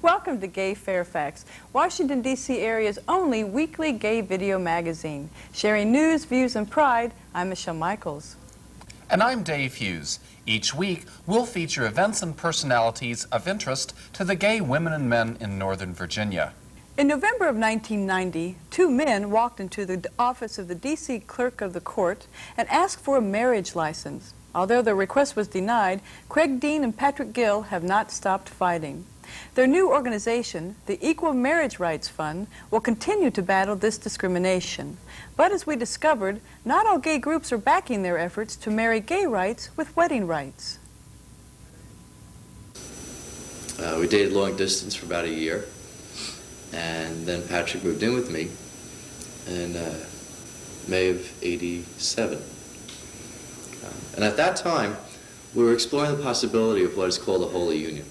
Welcome to Gay Fairfax, Washington, D.C. area's only weekly gay video magazine. Sharing news, views, and pride, I'm Michelle Michaels. And I'm Dave Hughes. Each week, we'll feature events and personalities of interest to the gay women and men in Northern Virginia. In November of 1990, two men walked into the office of the D.C. Clerk of the Court and asked for a marriage license. Although their request was denied, Craig Dean and Patrick Gill have not stopped fighting. Their new organization, the Equal Marriage Rights Fund, will continue to battle this discrimination. But as we discovered, not all gay groups are backing their efforts to marry gay rights with wedding rights. We dated long distance for about a year, and then Patrick moved in with me in May of '87. And at that time, we were exploring the possibility of what is called a holy union.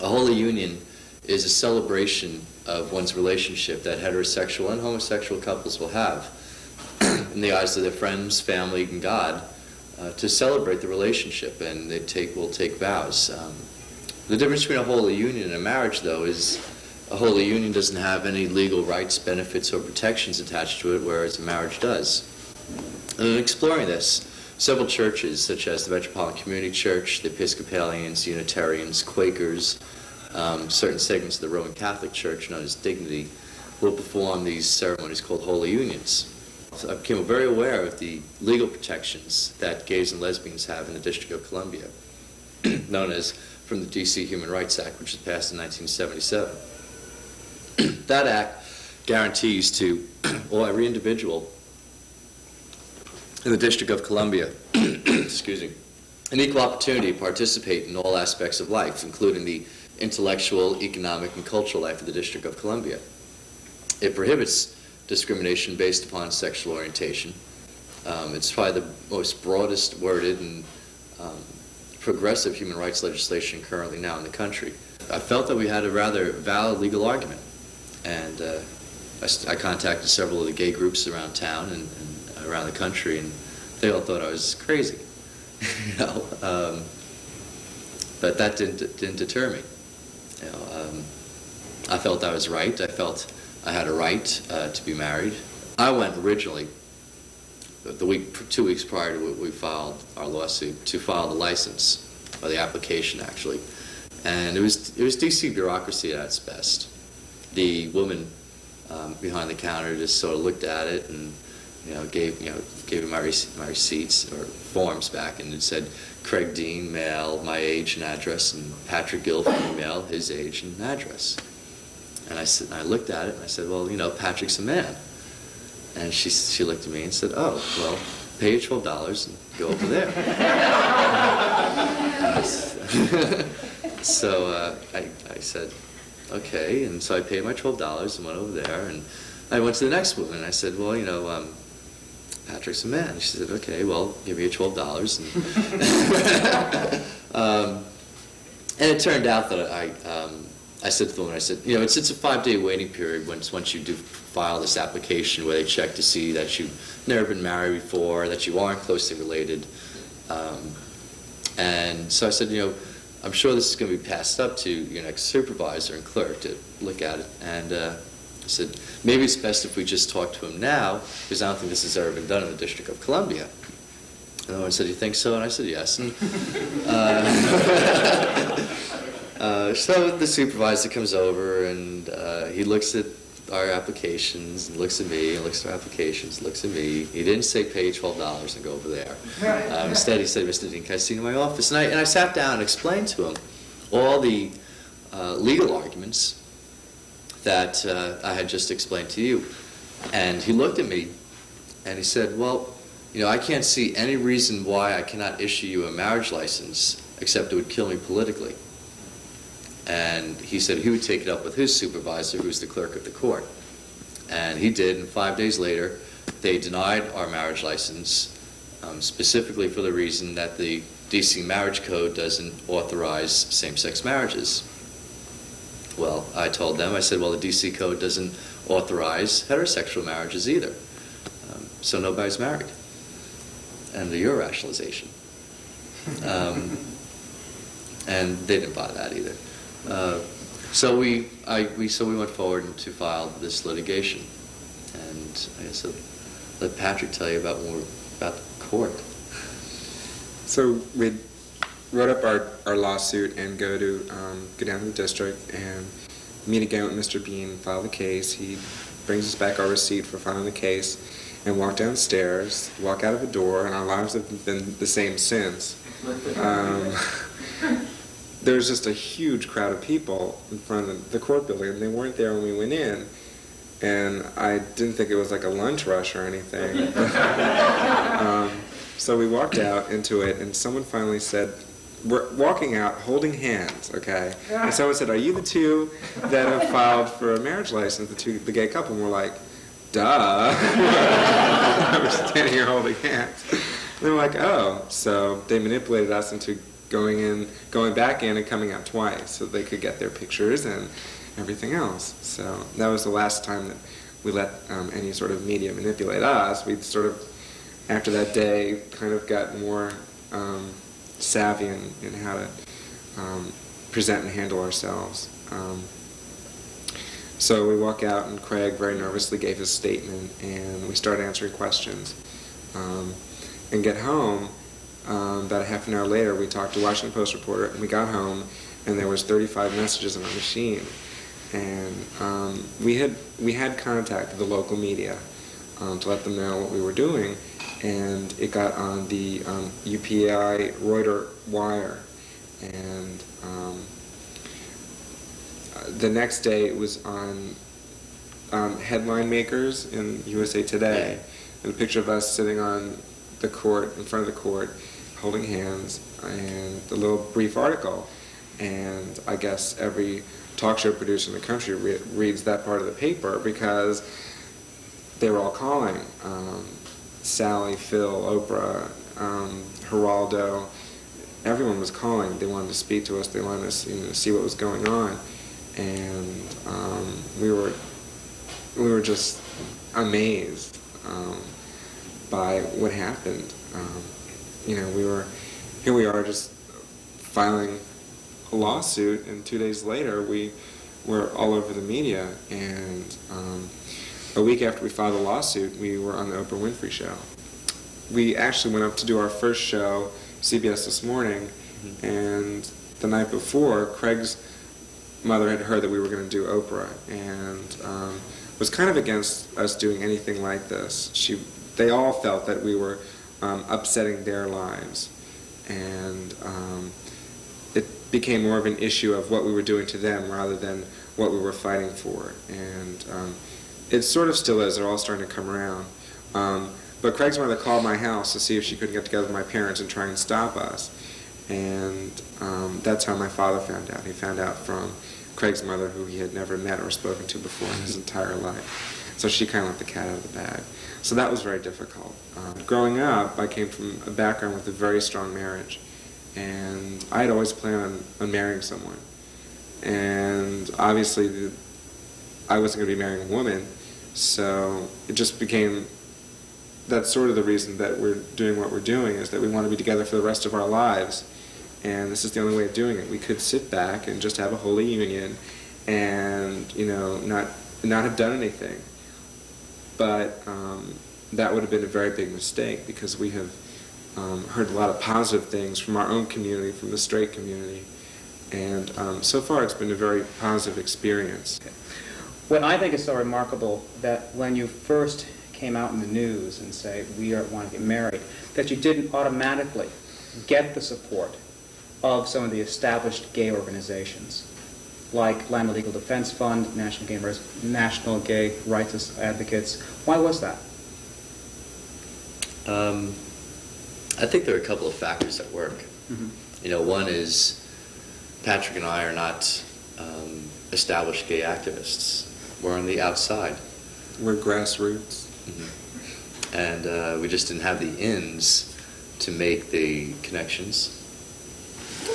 A holy union is a celebration of one's relationship that heterosexual and homosexual couples will have in the eyes of their friends, family, and God to celebrate the relationship, and they will take vows. The difference between a holy union and a marriage, though, is a holy union doesn't have any legal rights, benefits, or protections attached to it, whereas a marriage does. And in exploring this, several churches, such as the Metropolitan Community Church, the Episcopalians, Unitarians, Quakers, certain segments of the Roman Catholic Church, known as Dignity, will perform these ceremonies called holy unions. So I became very aware of the legal protections that gays and lesbians have in the District of Columbia, known as from the D.C. Human Rights Act, which was passed in 1977. That act guarantees to every individual in the District of Columbia, excuse me, an equal opportunity to participate in all aspects of life, including the intellectual, economic, and cultural life of the District of Columbia. It prohibits discrimination based upon sexual orientation. It's probably the most broadest worded and progressive human rights legislation currently now in the country. I felt that we had a rather valid legal argument, and I contacted several of the gay groups around town and around the country, and they all thought I was crazy, you know. But that didn't deter me. You know, I felt I was right. I felt I had a right to be married. I went originally, 2 weeks prior to we filed our lawsuit, to file the license, or the application actually, and it was D.C. bureaucracy at its best. The woman behind the counter just sort of looked at it and gave me my receipts or forms back, and it said Craig Dean, male, my age and address, and Patrick Gill, female, his age and address. And I looked at it and I said, well, Patrick's a man. And she looked at me and said, oh, well, pay your $12 and go over there. So I said, okay, and so I paid my $12 and went over there, and I went to the next woman and I said, well, Patrick's a man. She said, okay, well, give me your $12. And it turned out that I said to the woman, I said, it's a 5-day waiting period once you do file this application, where they check to see that you've never been married before, that you aren't closely related. And so I said, I'm sure this is going to be passed up to your next supervisor and clerk to look at it. And I said, maybe it's best if we just talk to him now, because I don't think this has ever been done in the District of Columbia. And the woman said, you think so? And I said, yes. And, so the supervisor comes over, and he looks at our applications, and looks at me, and looks at our applications, looks at me. He didn't say pay $12 and go over there. Instead, he said, Mr. Dean, can I see you in my office? And I sat down and explained to him all the legal arguments that I had just explained to you. And he looked at me and he said, well, I can't see any reason why I cannot issue you a marriage license, except it would kill me politically. And he said he would take it up with his supervisor, who's the clerk of the court. And he did, and 5 days later, they denied our marriage license, specifically for the reason that the D.C. Marriage Code doesn't authorize same-sex marriages. Well, I told them, I said, well, the D.C. Code doesn't authorize heterosexual marriages either. So nobody's married. Under your rationalization. And they didn't buy that either. So we went forward to file this litigation, and I guess I'll let Patrick tell you more about the court. So we wrote up our lawsuit and go down to the district and meet again with Mr. Bean, file the case. He brings us back our receipt for filing the case, and walk downstairs, walk out of a door, and our lives have been the same since. There's just a huge crowd of people in front of the court building, and they weren't there when we went in. And I didn't think it was like a lunch rush or anything. So we walked out into it, and someone finally said, we're walking out holding hands, okay? And someone said, are you the two that have filed for a marriage license, the gay couple? And we're like, duh. We're standing here holding hands. And they were like, oh. So they manipulated us into going back in and coming out twice so they could get their pictures and everything else. So that was the last time that we let any sort of media manipulate us. We'd sort of, after that day, kind of got more savvy in how to present and handle ourselves. So we walk out, and Craig very nervously gave his statement, and we started answering questions. And get home, about a half an hour later, we talked to a Washington Post reporter, and we got home, and there was 35 messages on our machine. And we had contacted the local media to let them know what we were doing, and it got on the UPI Reuters wire. And the next day it was on headline makers in USA Today, and a picture of us sitting on the court, in front of the court, holding hands, and a little brief article. And I guess every talk show producer in the country reads that part of the paper, because they were all calling. Sally, Phil, Oprah, Geraldo, everyone was calling. They wanted to speak to us. They wanted us, to see what was going on. And we were just amazed by what happened. Here we are just filing a lawsuit, and 2 days later we were all over the media. And a week after we filed the lawsuit, we were on the Oprah Winfrey Show. We actually went up to do our first show, CBS This Morning, and the night before, Craig's mother had heard that we were going to do Oprah, and was kind of against us doing anything like this. They all felt that we were upsetting their lives, and it became more of an issue of what we were doing to them rather than what we were fighting for. And it sort of still is. They're all starting to come around. But Craig's mother called my house to see if she could get together with my parents and try and stop us. And that's how my father found out. He found out from Craig's mother, who he had never met or spoken to before in his entire life. So she kind of let the cat out of the bag. So that was very difficult. Growing up, I came from a background with a very strong marriage. And I had always planned on marrying someone. And obviously, I wasn't going to be marrying a woman. So it just became, that's sort of the reason that we're doing what we're doing, is that we want to be together for the rest of our lives. And this is the only way of doing it. We could sit back and just have a holy union and, not have done anything. But that would have been a very big mistake, because we have heard a lot of positive things from our own community, from the straight community. And so far it's been a very positive experience. Okay. What I think is so remarkable, that when you first came out in the news and say, we want to get married, that you didn't automatically get the support of some of the established gay organizations, like Land Legal Defense Fund, National Gay Rights Advocates. Why was that? I think there are a couple of factors at work. Mm-hmm. One is Patrick and I are not established gay activists. We're on the outside. We're grassroots. Mm-hmm. And we just didn't have the ins to make the connections.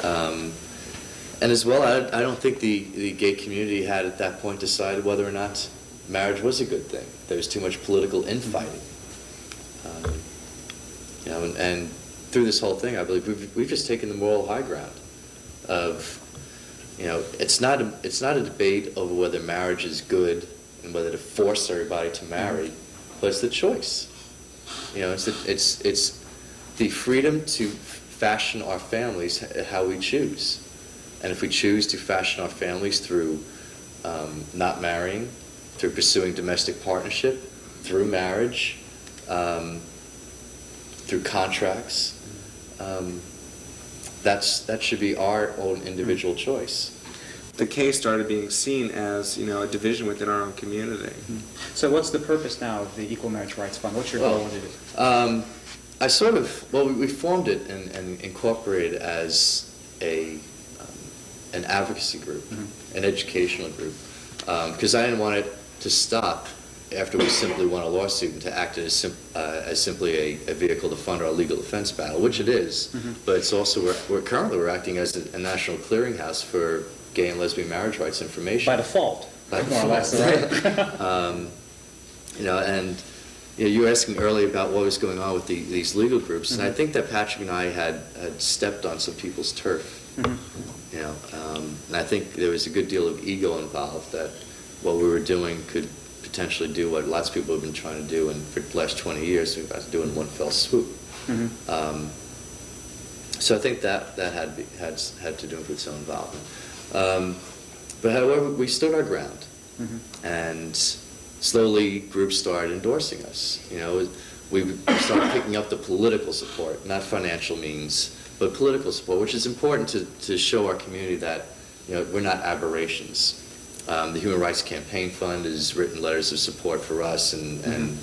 And as well, I don't think the gay community had at that point decided whether or not marriage was a good thing. There was too much political infighting. And through this whole thing, I believe we've just taken the moral high ground of, You know, it's not a debate over whether marriage is good and whether to force everybody to marry, but it's the choice. You know, it's the freedom to fashion our families how we choose. And if we choose to fashion our families through not marrying, through pursuing domestic partnership, through marriage, through contracts, that should be our own individual choice. The case started being seen as, you know, a division within our own community. So what's the purpose now of the Equal Marriage Rights Fund? What's your goal with it? I sort of, well, we formed it and incorporated it as an advocacy group, an educational group, because I didn't want it to stop after we simply won a lawsuit and to act as simply a vehicle to fund our legal defense battle, which it is, but it's also, we're acting as a national clearinghouse for gay and lesbian marriage rights information. By default, By more or less, right? You know, and you were asking earlier about what was going on with these legal groups, and I think that Patrick and I had stepped on some people's turf. You know, and I think there was a good deal of ego involved that what we were doing could potentially do what lots of people have been trying to do, and for the last 20 years we've got to do in one fell swoop. So I think that had to do with some involvement. But however, we stood our ground, and slowly groups started endorsing us. You know, we started picking up the political support, not financial means, but political support, which is important to show our community that, you know, we're not aberrations. The Human Rights Campaign Fund has written letters of support for us and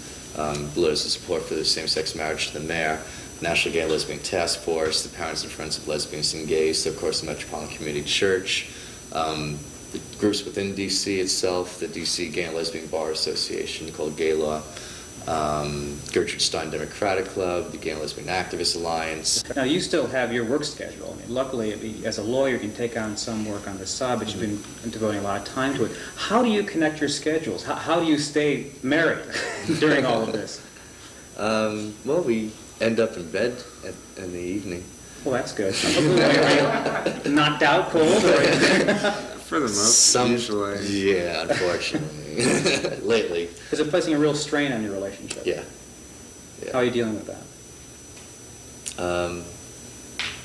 letters of support for the same-sex marriage to the mayor, National Gay and Lesbian Task Force, the Parents and Friends of Lesbians and Gays, of course the Metropolitan Community Church, the groups within D.C. itself, the D.C. Gay and Lesbian Bar Association called Gay Law, Gertrude Stein Democratic Club, the Gay and Lesbian Activist Alliance. Now, you still have your work schedule. I mean, luckily, as a lawyer, you can take on some work on the side, but you've been devoting a lot of time to it. How do you connect your schedules? How do you stay married during all of this? Well, we end up in bed in the evening. Well, that's good. Knocked out cold? Or For the most, usually. Yeah, unfortunately. Lately. Is it placing a real strain on your relationship? Yeah. How are you dealing with that?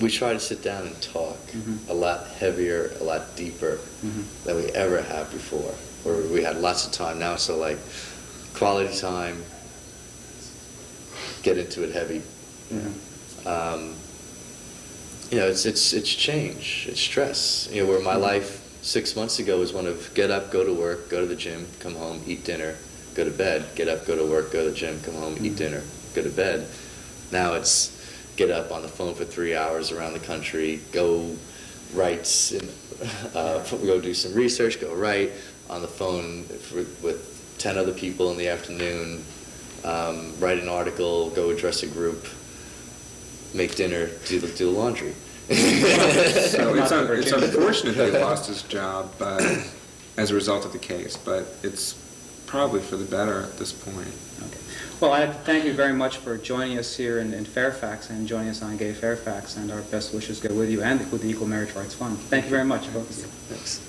We try to sit down and talk a lot heavier, a lot deeper than we ever have before. Where we had lots of time now, so like quality time, get into it heavy. You know, it's change, it's stress. You know, where my life 6 months ago was one of get up, go to work, go to the gym, come home, eat dinner, go to bed. Get up, go to work, go to the gym, come home, eat dinner, go to bed. Now it's get up on the phone for 3 hours around the country, go write, go do some research, go write on the phone with 10 other people in the afternoon, write an article, go address a group, make dinner, do the laundry. So it's unfortunate that he lost his job as a result of the case, but it's probably for the better at this point. Okay. Well, I thank you very much for joining us here in Fairfax and joining us on Gay Fairfax, and our best wishes go with you and with the Equal Marriage Rights Fund. Thank you very much, both of you. Thanks.